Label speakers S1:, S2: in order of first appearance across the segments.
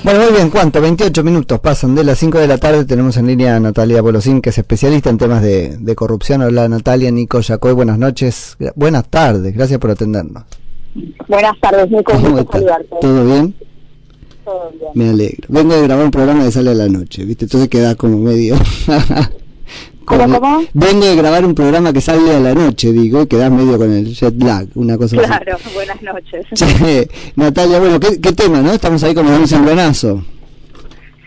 S1: Bueno, muy bien, ¿cuánto? 28 minutos pasan de las 5 de la tarde. Tenemos en línea a Natalia Bolosín, que es especialista en temas de corrupción. Hola Natalia, Nico Yacoy, buenas noches, buenas tardes, gracias por atendernos.
S2: Buenas tardes, Nico,
S1: ¿Cómo
S2: gusto
S1: estás?
S2: saludarte.
S1: ¿Todo bien?
S2: Todo bien.
S1: Me alegro. Vengo de grabar un programa que sale a la noche, ¿viste? Entonces queda como medio...
S2: ¿Cómo?
S1: Vengo de grabar un programa que sale a la noche, digo, y quedás medio con el jet lag, una cosa
S2: Claro,
S1: así.
S2: buenas noches.
S1: Che, Natalia, bueno, ¿qué tema, no? Estamos ahí como en un cimbronazo.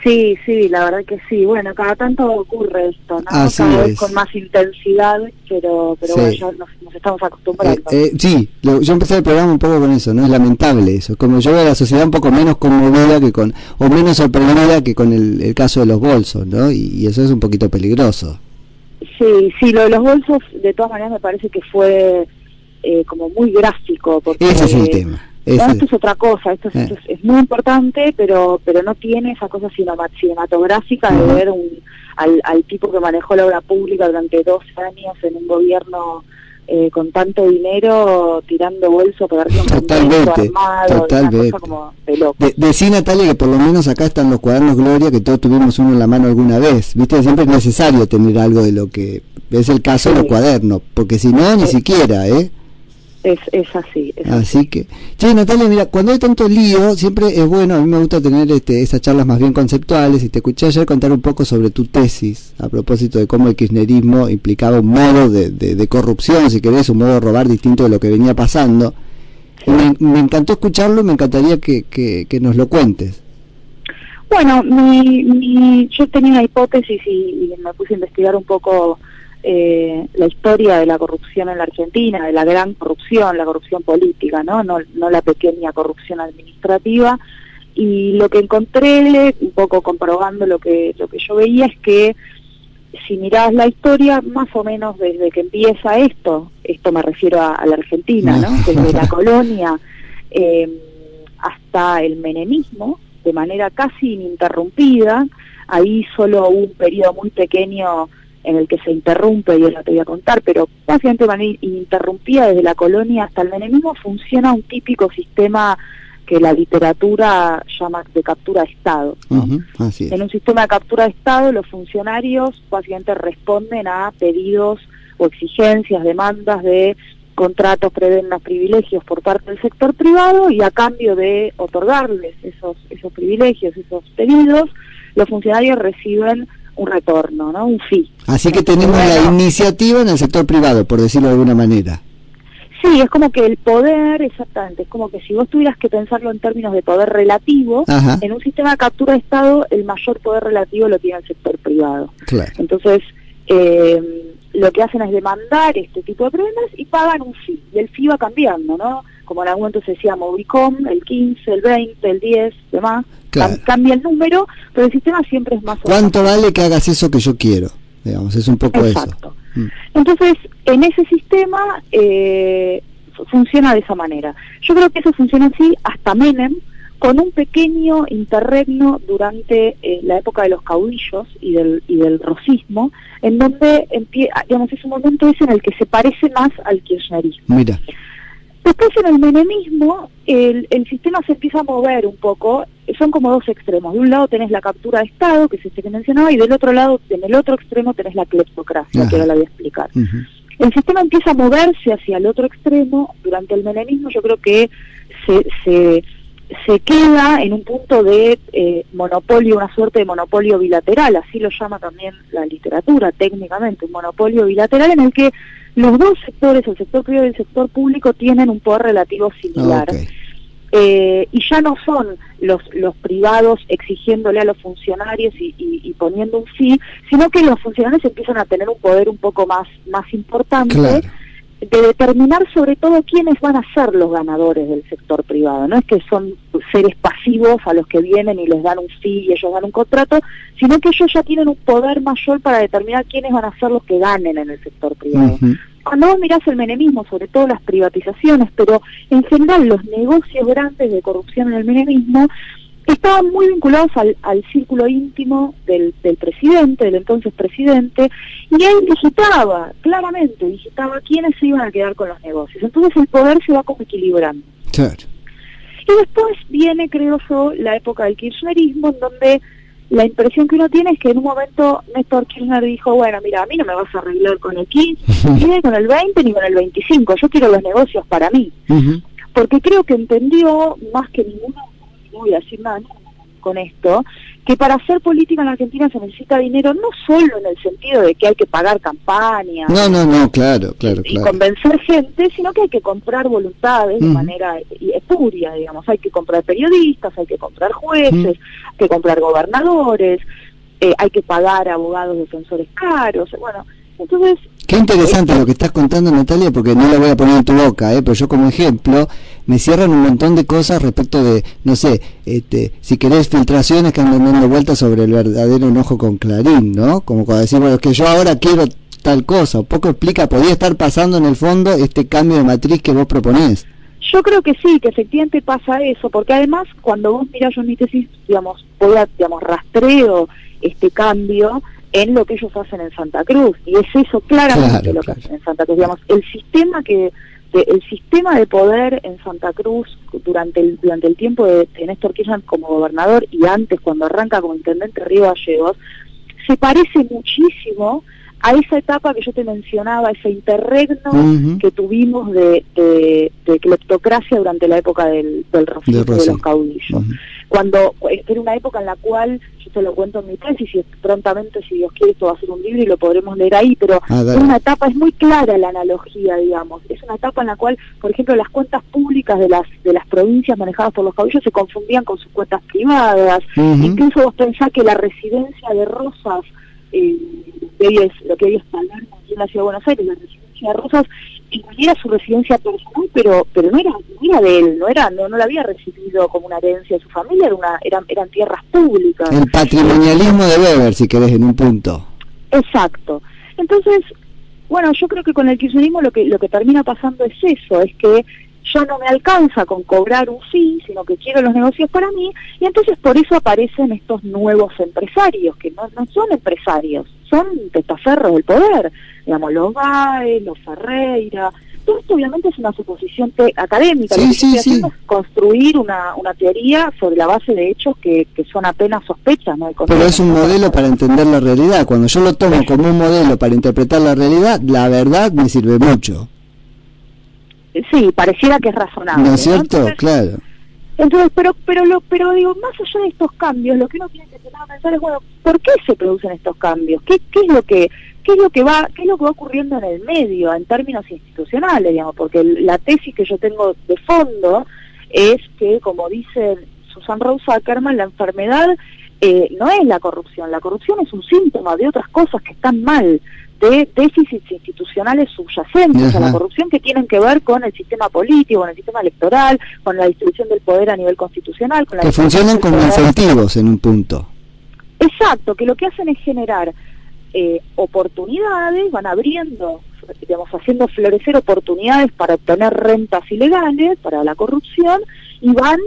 S2: Sí, la verdad que sí. Bueno, cada tanto ocurre esto, ¿no?
S1: Así
S2: cada vez
S1: es.
S2: con más intensidad, pero
S1: Sí.
S2: bueno, ya nos estamos acostumbrando.
S1: Sí, yo empecé el programa un poco con eso, ¿no? Es lamentable eso. Como yo veo a la sociedad un poco menos conmovida o menos sorprendida que con el caso de los bolsos, ¿no? Y eso es un poquito peligroso.
S2: Sí, lo de los bolsos, de todas maneras, me parece que fue como muy gráfico. Porque,
S1: Ese es el tema.
S2: no, esto es otra cosa, esto es muy importante, pero no tiene esa cosa cinematográfica de ver al tipo que manejó la obra pública durante 12 años en un gobierno con tanto dinero tirando bolso para darle un
S1: Totalmente.
S2: armado, una cosa como de loco.
S1: Decí, Natalia, que por lo menos acá están los cuadernos Gloria, que todos tuvimos uno en la mano alguna vez. Viste, siempre es necesario tener algo de lo que es el caso de los cuadernos, porque si no, ni siquiera,
S2: Es así.
S1: Así que, che, Natalia, mira, cuando hay tanto lío, siempre es bueno, a mí me gusta tener esas charlas más bien conceptuales, y te escuché ayer contar un poco sobre tu tesis, a propósito de cómo el kirchnerismo implicaba un modo de corrupción, si querés, un modo de robar distinto de lo que venía pasando. Sí. Me encantó escucharlo, me encantaría que nos lo cuentes.
S2: Bueno, yo tenía una hipótesis y me puse a investigar un poco la historia de la corrupción en la Argentina, de la gran corrupción, la corrupción política, no la pequeña corrupción administrativa, y lo que encontré, un poco comprobando lo que yo veía, es que si mirás la historia, más o menos desde que empieza esto me refiero a la Argentina, ¿no? Desde la colonia hasta el menemismo, de manera casi ininterrumpida. Ahí solo hubo un periodo muy pequeño en el que se interrumpe, y ahora te voy a contar, pero básicamente de manera ininterrumpida desde la colonia hasta el menemismo funciona un típico sistema que la literatura llama de captura de Estado, ¿no?
S1: Así es.
S2: En un sistema de captura de Estado, los funcionarios básicamente responden a pedidos o exigencias, demandas de contratos, prebendas, privilegios por parte del sector privado, y a cambio de otorgarles esos privilegios, esos pedidos, los funcionarios reciben un retorno, ¿no? Un fee.
S1: Así que tenemos la iniciativa en el sector privado, por decirlo de alguna manera.
S2: Sí, es como que el poder, exactamente, es como que si vos tuvieras que pensarlo en términos de poder relativo, en un sistema de captura de Estado, el mayor poder relativo lo tiene el sector privado.
S1: Claro.
S2: Entonces, lo que hacen es demandar este tipo de prebendas y pagan un fee, y el fee va cambiando, ¿no? Como en algún momento se decía Movicom, el 15, el 20, el 10, demás. Claro. Cambia el número, pero el sistema siempre es más o menos.
S1: ¿Cuánto vale que hagas eso que yo quiero? Digamos, es un poco
S2: exacto. Eso. Entonces, en ese sistema funciona de esa manera. Yo creo que eso funciona así hasta Menem, con un pequeño interregno durante la época de los caudillos y del rosismo, en donde digamos, es un momento ese en el que se parece más al kirchnerismo.
S1: Mira.
S2: Después, en el menemismo, el sistema se empieza a mover un poco, son como dos extremos. De un lado tenés la captura de Estado, que es este que mencionaba, y del otro lado, en el otro extremo, tenés la cleptocracia, que ahora la voy a explicar. El sistema empieza a moverse hacia el otro extremo. Durante el menemismo yo creo que se queda en un punto de monopolio, una suerte de monopolio bilateral, así lo llama también la literatura técnicamente, un monopolio bilateral en el que los dos sectores, el sector privado y el sector público, tienen un poder relativo similar. Y ya no son los privados exigiéndole a los funcionarios y poniendo un fee, sino que los funcionarios empiezan a tener un poder un poco más importante, claro, de determinar sobre todo quiénes van a ser los ganadores del sector privado. No es que son seres pasivos a los que vienen y les dan un fee y ellos dan un contrato, sino que ellos ya tienen un poder mayor para determinar quiénes van a ser los que ganen en el sector privado. Cuando vos mirás el menemismo, sobre todo las privatizaciones, pero en general los negocios grandes de corrupción en el menemismo, estaban muy vinculados al círculo íntimo del presidente, del entonces presidente, y él digitaba quiénes se iban a quedar con los negocios. Entonces el poder se va como equilibrando.
S1: Claro.
S2: Y después viene, creo yo, la época del kirchnerismo, en donde la impresión que uno tiene es que en un momento Néstor Kirchner dijo, bueno, mira, a mí no me vas a arreglar con el 15, ni con el 20, ni con el 25, yo quiero los negocios para mí. Porque creo que entendió, más que ninguno, no voy a decir nada con esto, que para hacer política en Argentina se necesita dinero, no solo en el sentido de que hay que pagar campañas,
S1: claro,
S2: y convencer gente, sino que hay que comprar voluntades de manera espuria, digamos, hay que comprar periodistas, hay que comprar jueces, hay que comprar gobernadores, hay que pagar abogados defensores caros, bueno, entonces...
S1: Qué interesante lo que estás contando, Natalia, porque no lo voy a poner en tu boca, pero yo como ejemplo me cierran un montón de cosas respecto de, no sé, si querés filtraciones que andan dando vueltas sobre el verdadero enojo con Clarín, ¿no? Como cuando decimos, bueno, que yo ahora quiero tal cosa, un poco explica, podría estar pasando en el fondo este cambio de matriz que vos proponés.
S2: Yo creo que sí, que efectivamente pasa eso, porque además cuando vos mirás, yo en mi tesis, digamos, rastreo este cambio en lo que ellos hacen en Santa Cruz, y es eso claramente lo que hacen en Santa Cruz, digamos, el sistema de poder en Santa Cruz durante el tiempo de Néstor Kirchner como gobernador y antes cuando arranca como intendente Río Gallegos, se parece muchísimo a esa etapa que yo te mencionaba, ese interregno que tuvimos de cleptocracia durante la época del Rosito de los caudillos. Cuando era una época en la cual, yo te lo cuento en mi tesis, y prontamente, si Dios quiere, esto va a ser un libro y lo podremos leer ahí, pero es una etapa, es muy clara la analogía, digamos, es una etapa en la cual, por ejemplo, las cuentas públicas de las provincias manejadas por los caudillos se confundían con sus cuentas privadas, incluso vos pensás que la residencia de Rosas, lo que hoy es Palermo, aquí en la Ciudad de Buenos Aires, la residencia de Rosas, era su residencia personal, pero no era de él, no la había recibido como una herencia de su familia, eran tierras públicas.
S1: El patrimonialismo de Weber, si querés, en un punto.
S2: Exacto. Entonces, bueno, yo creo que con el kirchnerismo lo que termina pasando es eso, es que ya no me alcanza con cobrar un fee, sino que quiero los negocios para mí, y entonces por eso aparecen estos nuevos empresarios, que no son empresarios, son testaferros del poder, digamos, los Baez, los Ferreira. Todo esto obviamente es una suposición académica, lo que estoy haciendo es construir una teoría sobre la base de hechos que son apenas sospechas, ¿no?
S1: Pero es un modelo para entender la realidad. Cuando yo lo tomo como un modelo para interpretar la realidad, la verdad me sirve mucho.
S2: Sí, pareciera que es razonable.
S1: ¿No es cierto?
S2: Entonces,
S1: claro.
S2: Entonces, pero digo, más allá de estos cambios, lo que uno tiene que empezar a pensar es, bueno, ¿por qué se producen estos cambios? ¿Qué es lo que va ocurriendo en el medio, en términos institucionales, digamos? Porque la tesis que yo tengo de fondo es que, como dice Susan Rose Ackerman, la enfermedad no es la corrupción es un síntoma de otras cosas que están mal, de déficits institucionales subyacentes a la corrupción que tienen que ver con el sistema político, con el sistema electoral, con la distribución del poder a nivel constitucional. Con la
S1: que funcionan como incentivos en un punto.
S2: Exacto, que lo que hacen es generar oportunidades, van abriendo, digamos, haciendo florecer oportunidades para obtener rentas ilegales, para la corrupción, y van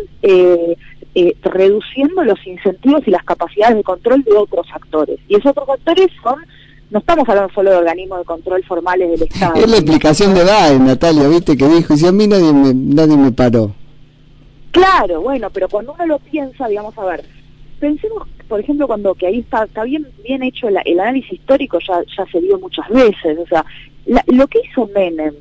S2: reduciendo los incentivos y las capacidades de control de otros actores. Y esos otros actores no estamos hablando solo de organismos de control formales del Estado.
S1: Es la explicación de Baez, Natalia, viste, que dijo, y si a mí nadie me paró.
S2: Claro, bueno, pero cuando uno lo piensa, digamos, a ver, pensemos, por ejemplo, que ahí está bien hecho el análisis histórico, ya se vio muchas veces, o sea, lo que hizo Menem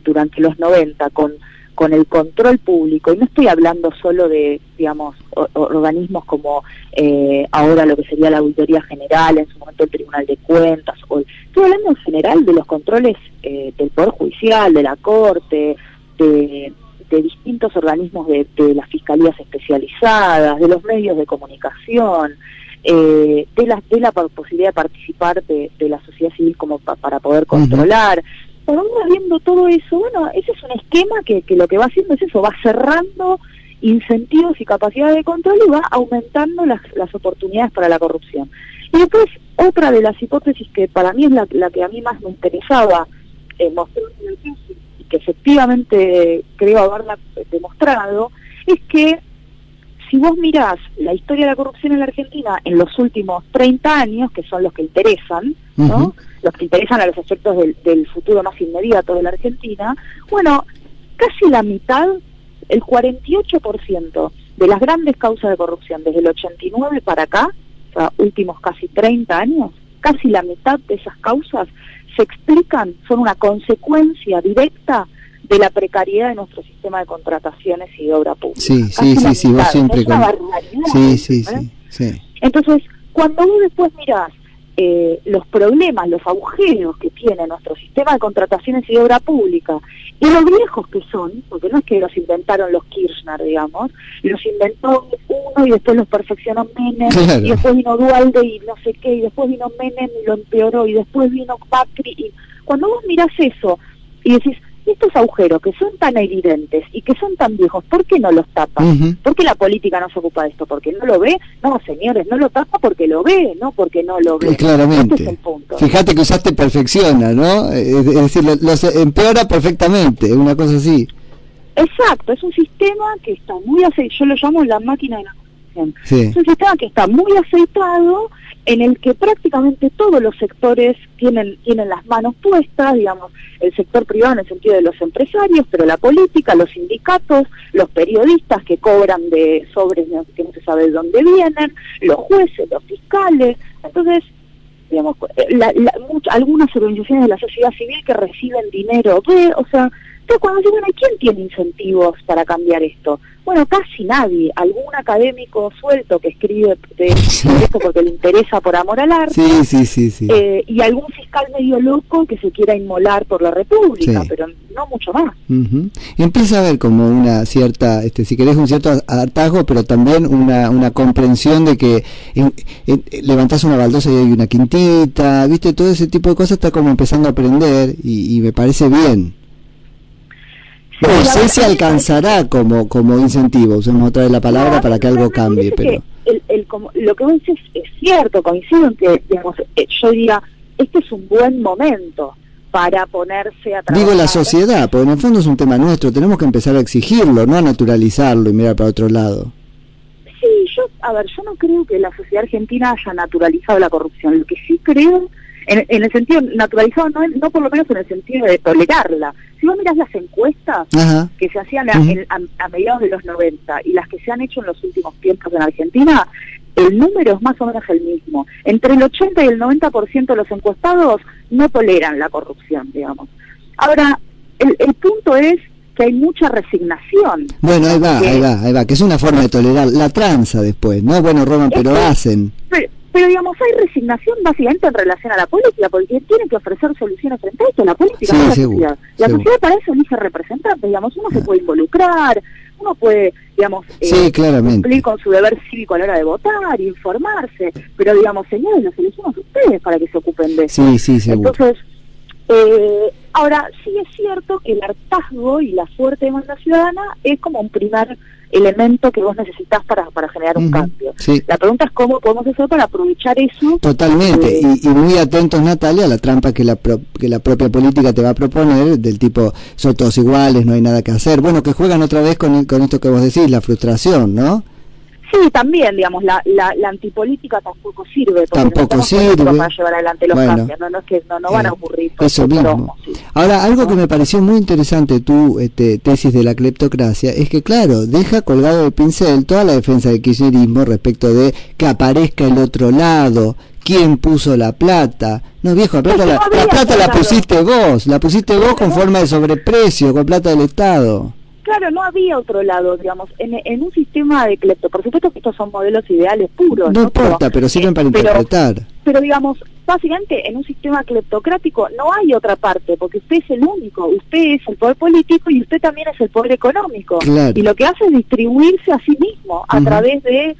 S2: durante los 90 con el control público, y no estoy hablando solo de, digamos, organismos como ahora lo que sería la Auditoría General, en su momento el Tribunal de Cuentas, estoy hablando en general de los controles del Poder Judicial, de la Corte, de distintos organismos de las fiscalías especializadas, de los medios de comunicación, de la posibilidad de participar de la sociedad civil como para poder controlar. Cuando uno viendo todo eso, bueno, ese es un esquema que lo que va haciendo es eso, va cerrando incentivos y capacidades de control y va aumentando las oportunidades para la corrupción. Y después, otra de las hipótesis que para mí es la que a mí más me interesaba mostrar en el tesis, y que efectivamente creo haberla demostrado, es que si vos mirás la historia de la corrupción en la Argentina en los últimos 30 años, que son los que interesan, ¿no? Los que interesan a los efectos del futuro más inmediato de la Argentina, bueno, casi la mitad el 48% de las grandes causas de corrupción desde el 89 para acá, o sea, últimos casi 30 años, casi la mitad de esas causas se explican, son una consecuencia directa de la precariedad de nuestro sistema de contrataciones y de obra pública.
S1: Sí, vos siempre
S2: es una barbaridad.
S1: Sí.
S2: Entonces, cuando vos después mirás los problemas, los agujeros que tiene nuestro sistema de contrataciones y de obra pública, y lo viejos que son, porque no es que los inventaron los Kirchner, digamos, los inventó uno y después los perfeccionó Menem, claro. Y después vino Duhalde y no sé qué, y después vino Menem y lo empeoró, y después vino Macri, y cuando vos mirás eso y decís, estos agujeros que son tan evidentes y que son tan viejos, ¿por qué no los tapan? ¿Por qué la política no se ocupa de esto? ¿Porque no lo ve? No, señores, no lo tapa porque lo ve, no porque no lo ve.
S1: Claramente.
S2: Este es el punto.
S1: Fíjate que usaste perfecciona, ¿no? Es decir, los empeora perfectamente, una cosa así.
S2: Exacto, es un sistema que está muy aceitado, yo lo llamo la máquina de la corrupción.
S1: Sí.
S2: Es un sistema que está muy aceitado, en el que prácticamente todos los sectores tienen las manos puestas, digamos, el sector privado en el sentido de los empresarios, pero la política, los sindicatos, los periodistas que cobran de sobres que no se sabe de dónde vienen, los jueces, los fiscales. Entonces, digamos, algunas organizaciones de la sociedad civil que reciben dinero o sea, entonces cuando dicen, bueno, ¿quién tiene incentivos para cambiar esto? Bueno, casi nadie. Algún académico suelto que escribe de esto porque le interesa por amor al arte.
S1: Sí.
S2: Y algún fiscal medio loco que se quiera inmolar por la República, sí. Pero no mucho más.
S1: Empieza a haber como una cierta, si querés, un cierto hartazgo, pero también una comprensión de que levantás una baldosa y hay una quintita, ¿viste? Todo ese tipo de cosas está como empezando a aprender y me parece bien. No sé si alcanzará como incentivo, usemos otra vez la palabra para que algo cambie, pero
S2: lo que vos decís es cierto, coincido en que, digamos, yo diría, este es un buen momento para ponerse a trabajar.
S1: Digo la sociedad, porque en el fondo es un tema nuestro, tenemos que empezar a exigirlo, no a naturalizarlo y mirar para otro lado.
S2: Sí, yo no creo que la sociedad argentina haya naturalizado la corrupción, lo que sí creo, en el sentido naturalizado, no por lo menos en el sentido de tolerarla. Si vos mirás las encuestas que se hacían a mediados de los 90 y las que se han hecho en los últimos tiempos en Argentina, el número es más o menos el mismo. Entre el 80 y el 90% de los encuestados no toleran la corrupción, digamos. Ahora, el punto es que hay mucha resignación.
S1: Bueno, ahí va, que es una forma de tolerar la tranza después, ¿no? Bueno, Roman, pero hacen.
S2: Pero digamos, hay resignación básicamente en relación a la política, porque tiene que ofrecer soluciones frente a esto, la política, no la sociedad. La sociedad para eso elige representantes, digamos, uno se puede involucrar, uno puede, digamos, cumplir con su deber cívico a la hora de votar, informarse, pero digamos, señores, los elegimos ustedes para que se ocupen de eso.
S1: Sí, seguro.
S2: Entonces, ahora, sí es cierto que el hartazgo y la fuerte demanda ciudadana es como un primer elemento que vos necesitas para generar un cambio. Sí. La pregunta es cómo podemos hacer para aprovechar eso.
S1: Totalmente, y muy atentos, Natalia, a la trampa que la propia política te va a proponer, del tipo, son todos iguales, no hay nada que hacer. Bueno, que juegan otra vez con esto que vos decís, la frustración, ¿no?
S2: Sí, también, digamos, la antipolítica tampoco sirve.
S1: Tampoco sirve.
S2: Para llevar adelante los cambios, no es que no van a ocurrir.
S1: Eso mismo. Sí. Ahora, algo que me pareció muy interesante, tu tesis de la cleptocracia, es que, claro, deja colgado de pincel toda la defensa del kirchnerismo respecto de que aparezca el otro lado, quién puso la plata. No, viejo, la plata la pusiste vos con forma de sobreprecio, con plata del Estado.
S2: Claro, no había otro lado, digamos, en un sistema de clepto. Por supuesto que estos son modelos ideales puros.
S1: No importa, pero sirven para interpretar.
S2: Pero digamos, básicamente en un sistema cleptocrático no hay otra parte, porque usted es el único, usted es el poder político y usted también es el poder económico.
S1: Claro.
S2: Y lo que hace es distribuirse a sí mismo a través de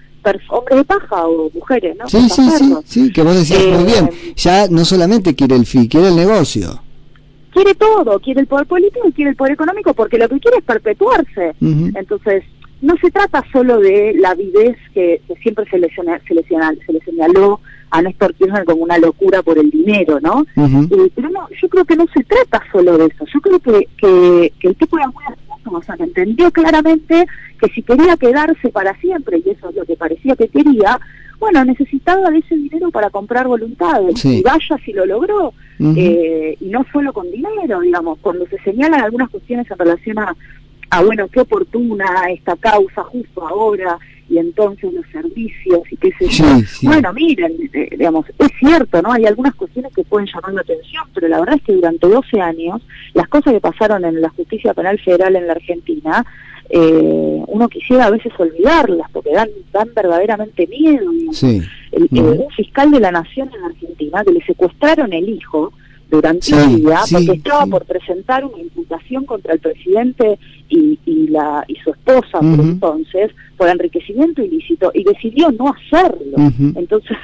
S2: hombres de paja o mujeres, ¿no?
S1: Sí, que vos decías muy bien. Ya no solamente quiere el FI, quiere el negocio.
S2: Quiere todo, quiere el poder político y quiere el poder económico, porque lo que quiere es perpetuarse. Entonces, no se trata solo de la avidez que siempre se le señaló a Néstor Kirchner como una locura por el dinero, ¿no? Pero no, yo creo que no se trata solo de eso. Yo creo que el tipo era muy astuto, o sea, que entendió claramente que si quería quedarse para siempre, y eso es lo que parecía que quería, bueno, necesitaba de ese dinero para comprar voluntades, y vaya si lo logró, y no solo con dinero, digamos, cuando se señalan algunas cuestiones en relación a bueno, qué oportuna esta causa justo ahora, y entonces los servicios y qué sé yo.
S1: Sí.
S2: Bueno, miren, digamos, es cierto, ¿no? Hay algunas cuestiones que pueden llamar la atención, pero la verdad es que durante 12 años, las cosas que pasaron en la justicia penal federal en la Argentina, uno quisiera a veces olvidarlas, porque dan verdaderamente miedo.
S1: Sí.
S2: Un fiscal de la Nación en Argentina, que le secuestraron el hijo durante un día, porque estaba por presentar una imputación contra el presidente y su esposa por entonces, por enriquecimiento ilícito, y decidió no hacerlo. Entonces,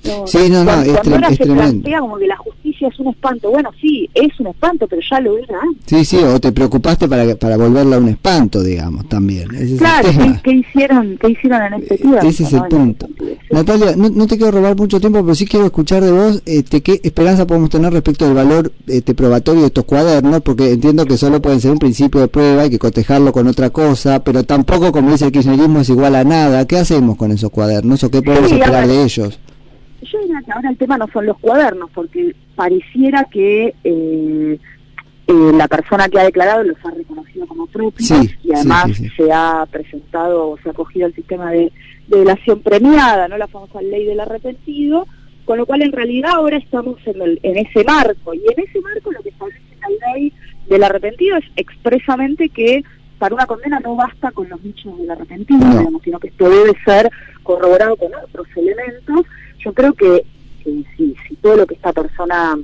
S2: cuando ahora se plantea como que la justicia es un espanto, bueno, sí, es un espanto, pero ya lo era antes.
S1: Sí, o te preocupaste para volverla un espanto, digamos, también. Ese
S2: claro, ¿qué hicieron en este tiempo?
S1: Ese es el punto. Natalia, no te quiero robar mucho tiempo, pero sí quiero escuchar de vos qué esperanza podemos tener respecto del valor probatorio de estos cuadernos, porque entiendo que solo pueden ser un principio de prueba, hay que cotejarlo con otra cosa, pero tampoco, como dice el kirchnerismo, es igual a nada. ¿Qué hacemos con esos cuadernos o qué podemos esperar de ellos?
S2: Yo diría que ahora el tema no son los cuadernos, porque pareciera que la persona que ha declarado los ha reconocido como propios, y además se ha presentado o se ha acogido al sistema de delación premiada, no la famosa ley del arrepentido, con lo cual en realidad ahora estamos en ese marco, y en ese marco lo que establece la ley del arrepentido es expresamente que para una condena no basta con los dichos del arrepentido, digamos, sino que esto debe ser corroborado con otros elementos. Yo creo que si todo lo que esta persona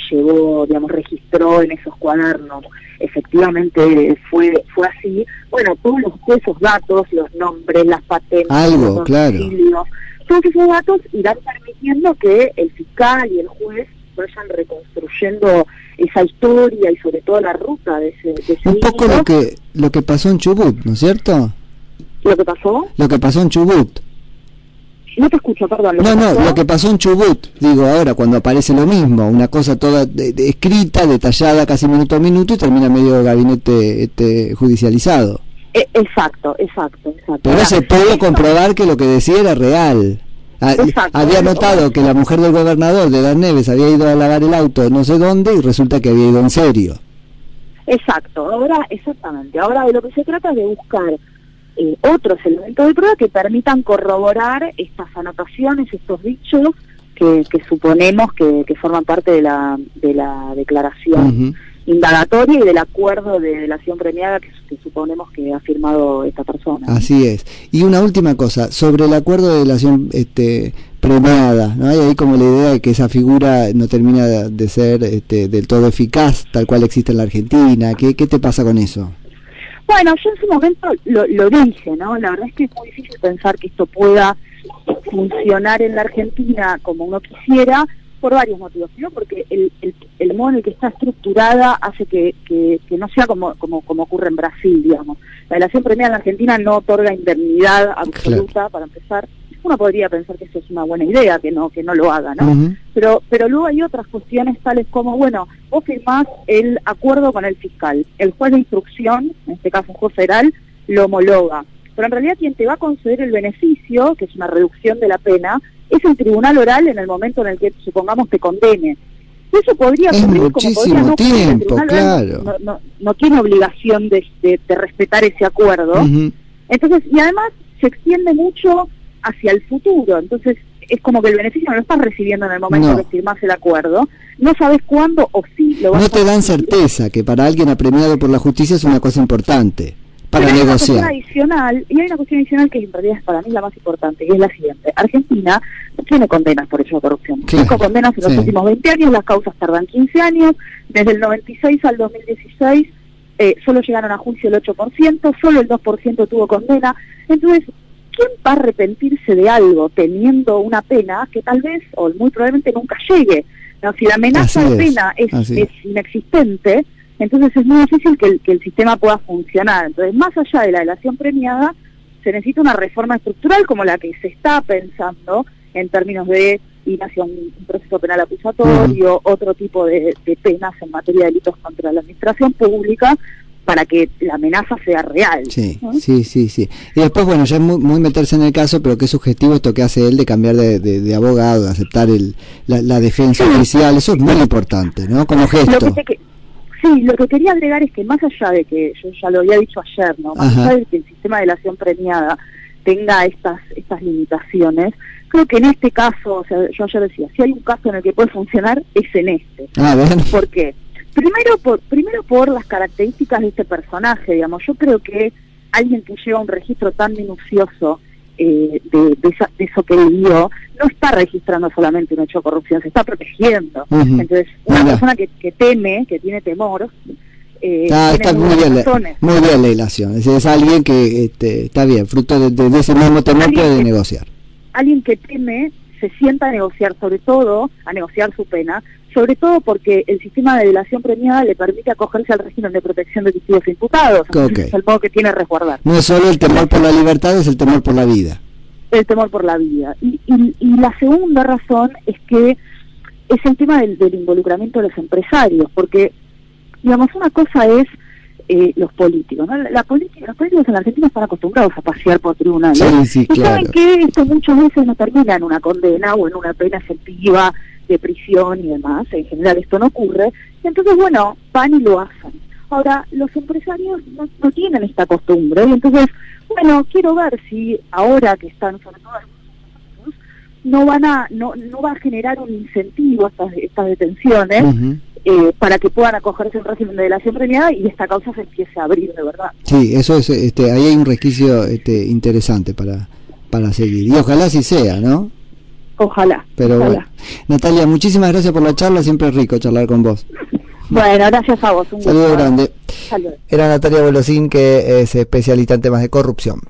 S2: llevó, digamos, registró en esos cuadernos, efectivamente fue así, bueno, todos esos datos, los nombres, las patentes, los domicilios, todos esos datos irán permitiendo que el fiscal y el juez vayan reconstruyendo esa historia y sobre todo la ruta de ese
S1: un poco lo que pasó en Chubut, ¿no es cierto?
S2: ¿Lo que pasó?
S1: Lo que pasó en Chubut.
S2: No te escucho, perdón.
S1: Lo que pasó en Chubut, digo ahora, cuando aparece lo mismo, una cosa toda escrita, detallada, casi minuto a minuto, y termina medio gabinete judicializado.
S2: Exacto.
S1: Pero se pudo comprobar que lo que decía era real. Había notado que la mujer del gobernador de Las Neves había ido a lavar el auto no sé dónde, y resulta que había ido en serio.
S2: Exacto, exactamente. Ahora de lo que se trata es de buscar otros elementos de prueba que permitan corroborar estas anotaciones, estos dichos que suponemos que forman parte de la declaración indagatoria y del acuerdo de delación premiada que suponemos que ha firmado esta persona.
S1: Así es. Y una última cosa, sobre el acuerdo de delación premiada, ¿no? Hay ahí como la idea de que esa figura no termina de ser del todo eficaz, tal cual existe en la Argentina. ¿Qué te pasa con eso?
S2: Bueno, yo en su momento lo dije, ¿no? La verdad es que es muy difícil pensar que esto pueda funcionar en la Argentina como uno quisiera, por varios motivos. Primero, porque el modo en el que está estructurada hace que no sea como ocurre en Brasil, digamos. La delación premiada en la Argentina no otorga indemnidad absoluta, para empezar. Uno podría pensar que eso es una buena idea, que no lo haga, ¿no? Pero luego hay otras cuestiones tales como, bueno, vos firmás el acuerdo con el fiscal, el juez de instrucción, en este caso un juez federal, lo homologa, pero en realidad quien te va a conceder el beneficio, que es una reducción de la pena, es el tribunal oral en el momento en el que, supongamos, te condene. Eso podría ocurrir, como podría no ocurrir. El tribunal oral no tiene obligación de respetar ese acuerdo. Entonces, y además se extiende mucho hacia el futuro, entonces es como que el beneficio no lo estás recibiendo en el momento que firmás el acuerdo, no sabes cuándo o si lo vas a recibir.
S1: No te dan certeza, que para alguien apremiado por la justicia es una cosa importante para negociar. Hay
S2: una cuestión adicional que en realidad es para mí la más importante, que es la siguiente: Argentina no tiene condenas por hecho de corrupción. 5 condenas en los últimos 20 años, las causas tardan 15 años, desde el 96 al 2016 solo llegaron a juicio el 8%, solo el 2% tuvo condena. Entonces, ¿quién va a arrepentirse de algo teniendo una pena que tal vez, o muy probablemente nunca llegue? ¿No? Si la amenaza de pena es inexistente, entonces es muy difícil que el sistema pueda funcionar. Entonces, más allá de la delación premiada, se necesita una reforma estructural como la que se está pensando en términos de ir hacia un proceso penal acusatorio, otro tipo de penas en materia de delitos contra la administración pública, para que la amenaza sea real.
S1: Sí. Y después, bueno, ya es muy meterse en el caso, pero qué subjetivo esto que hace él de cambiar de abogado, de aceptar la defensa oficial. Eso es muy importante, ¿no? Como gesto.
S2: Sí, lo que quería agregar es que más allá de que, yo ya lo había dicho ayer, ¿no? Más allá de que el sistema de delación premiada tenga estas limitaciones, creo que en este caso, o sea, yo ayer decía, si hay un caso en el que puede funcionar, es en este. ¿Por qué? Primero por las características de este personaje, digamos. Yo creo que alguien que lleva un registro tan minucioso de eso que vivió, no está registrando solamente un hecho de corrupción, se está protegiendo. Entonces, una persona que teme, que tiene temor,
S1: está muy bien la ilación. Es alguien que está bien, fruto de ese mismo temor puede negociar.
S2: Alguien que teme se sienta a negociar, sobre todo, a negociar su pena, sobre todo porque el sistema de delación premiada le permite acogerse al régimen de protección de testigos e imputados. Es el modo que tiene resguardar.
S1: No es solo el temor por la libertad, es el temor por la vida.
S2: El temor por la vida. Y la segunda razón es que es el tema del involucramiento de los empresarios, porque, digamos, una cosa es los políticos, ¿no? Los políticos en la Argentina están acostumbrados a pasear por tribunales.
S1: Sí,
S2: y saben que esto muchas veces no termina en una condena o en una pena efectiva de prisión y demás. En general esto no ocurre. Entonces, bueno, van y lo hacen. Ahora, los empresarios no tienen esta costumbre. Y entonces, bueno, quiero ver si ahora que están, sobre todo algunos, no va a generar un incentivo a estas detenciones, para que puedan acogerse al régimen de delación premiada y esta causa se empiece a abrir de verdad.
S1: Sí, eso es, ahí hay un resquicio interesante para seguir, y ojalá así sea, ¿no?
S2: Ojalá.
S1: Pero bueno, Natalia, muchísimas gracias por la charla, siempre es rico charlar con vos.
S2: Bueno, gracias a vos. Un
S1: saludo grande.
S2: Saludos.
S1: Era Natalia Bolosín, que es especialista en temas de corrupción.